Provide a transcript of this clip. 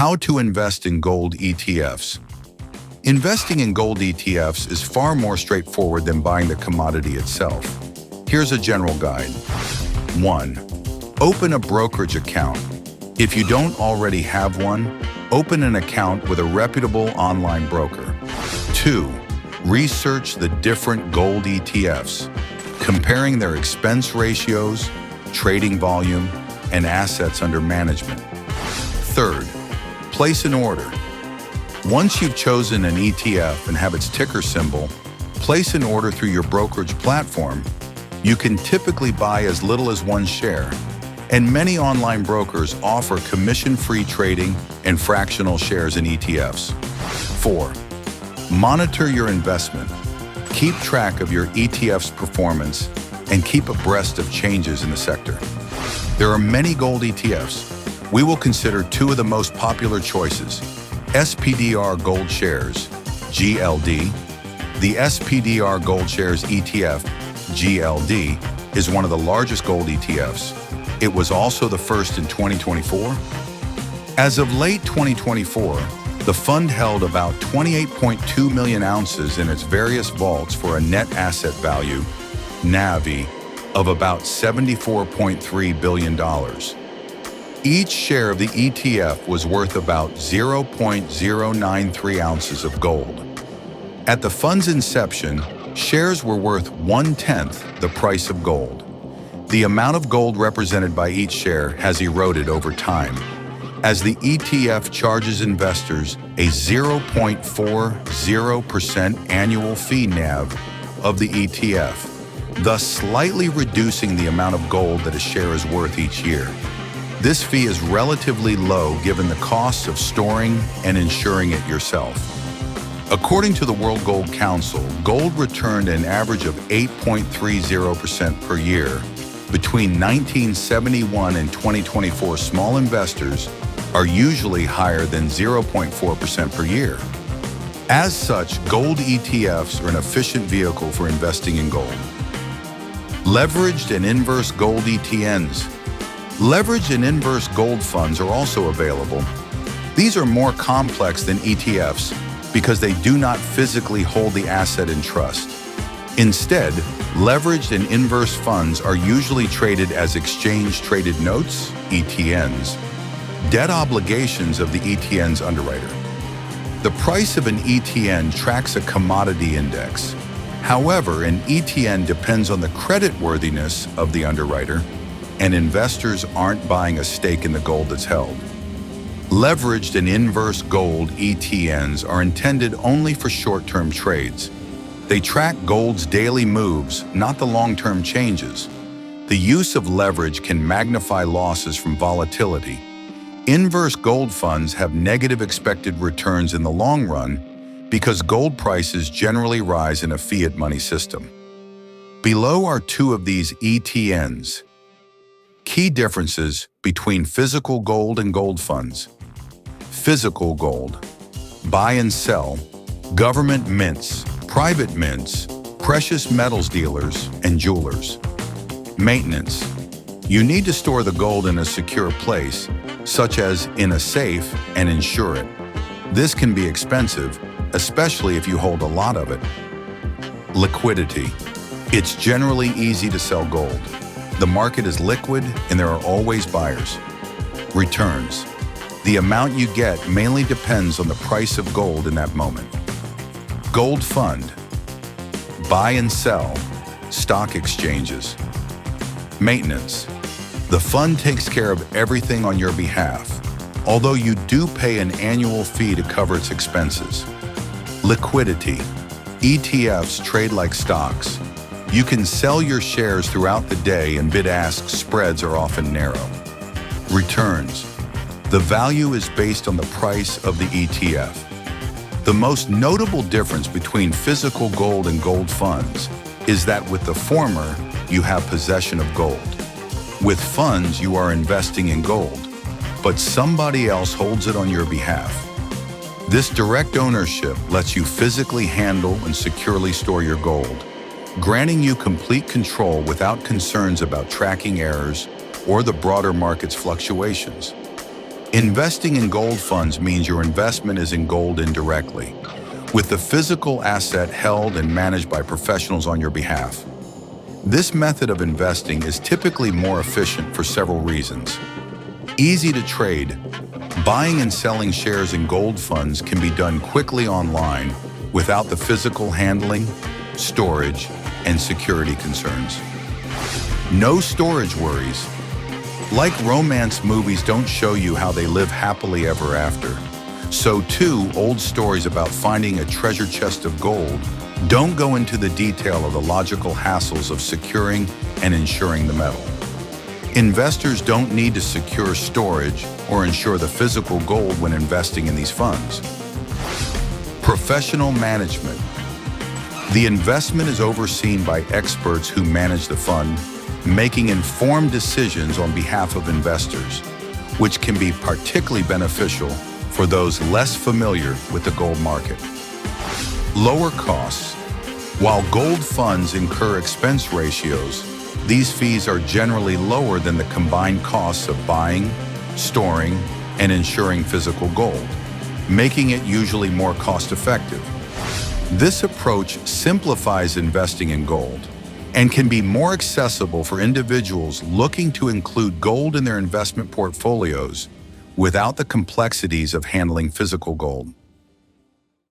How to invest in gold ETFs. Investing in gold ETFs is far more straightforward than buying the commodity itself. Here's a general guide. 1. Open a brokerage account. If you don't already have one, open an account with a reputable online broker. 2. Research the different gold ETFs, comparing their expense ratios, trading volume, and assets under management. 3. Place an order. Once you've chosen an ETF and have its ticker symbol, place an order through your brokerage platform. You can typically buy as little as one share, and many online brokers offer commission-free trading and fractional shares in ETFs. 4. Monitor your investment. Keep track of your ETF's performance and keep abreast of changes in the sector. There are many gold ETFs. We will consider two of the most popular choices: SPDR Gold Shares, GLD. The SPDR Gold Shares ETF, GLD, is one of the largest gold ETFs. It was also the first in 2024. As of late 2024, the fund held about 28.2 million ounces in its various vaults for a net asset value, NAV, of about $74.3 billion. Each share of the ETF was worth about 0.093 ounces of gold. At the fund's inception, shares were worth 1/10 the price of gold. The amount of gold represented by each share has eroded over time, as the ETF charges investors a 0.40% annual fee NAV of the ETF, thus slightly reducing the amount of gold that a share is worth each year. This fee is relatively low given the costs of storing and insuring it yourself. According to the World Gold Council, gold returned an average of 8.30% per year. Between 1971 and 2024, small investors are usually higher than 0.4% per year. As such, gold ETFs are an efficient vehicle for investing in gold. Leveraged and inverse gold ETNs. Leveraged and inverse gold funds are also available. These are more complex than ETFs because they do not physically hold the asset in trust. Instead, leveraged and inverse funds are usually traded as exchange-traded notes, ETNs, debt obligations of the ETN's underwriter. The price of an ETN tracks a commodity index. However, an ETN depends on the creditworthiness of the underwriter, and investors aren't buying a stake in the gold that's held. Leveraged and inverse gold ETNs are intended only for short-term trades. They track gold's daily moves, not the long-term changes. The use of leverage can magnify losses from volatility. Inverse gold funds have negative expected returns in the long run because gold prices generally rise in a fiat money system. Below are two of these ETNs. Key differences between physical gold and gold funds. Physical gold. Buy and sell. Government mints, private mints, precious metals dealers, and jewelers. Maintenance. You need to store the gold in a secure place, such as in a safe, and insure it. This can be expensive, especially if you hold a lot of it. Liquidity. It's generally easy to sell gold. The market is liquid and there are always buyers. Returns. The amount you get mainly depends on the price of gold in that moment. Gold fund. Buy and sell. Stock exchanges. Maintenance. The fund takes care of everything on your behalf, although you do pay an annual fee to cover its expenses. Liquidity. ETFs trade like stocks. You can sell your shares throughout the day and bid-ask spreads are often narrow. Returns. The value is based on the price of the ETF. The most notable difference between physical gold and gold funds is that with the former, you have possession of gold. With funds, you are investing in gold, but somebody else holds it on your behalf. This direct ownership lets you physically handle and securely store your gold, granting you complete control without concerns about tracking errors or the broader market's fluctuations. Investing in gold funds means your investment is in gold indirectly, with the physical asset held and managed by professionals on your behalf. This method of investing is typically more efficient for several reasons. Easy to trade. Buying and selling shares in gold funds can be done quickly online without the physical handling, storage, and security concerns. No storage worries. Like romance movies don't show you how they live happily ever after, so too old stories about finding a treasure chest of gold don't go into the detail of the logical hassles of securing and insuring the metal. Investors don't need to secure storage or insure the physical gold when investing in these funds. Professional management. The investment is overseen by experts who manage the fund, making informed decisions on behalf of investors, which can be particularly beneficial for those less familiar with the gold market. Lower costs. While gold funds incur expense ratios, these fees are generally lower than the combined costs of buying, storing, and insuring physical gold, making it usually more cost-effective. This approach simplifies investing in gold and can be more accessible for individuals looking to include gold in their investment portfolios without the complexities of handling physical gold.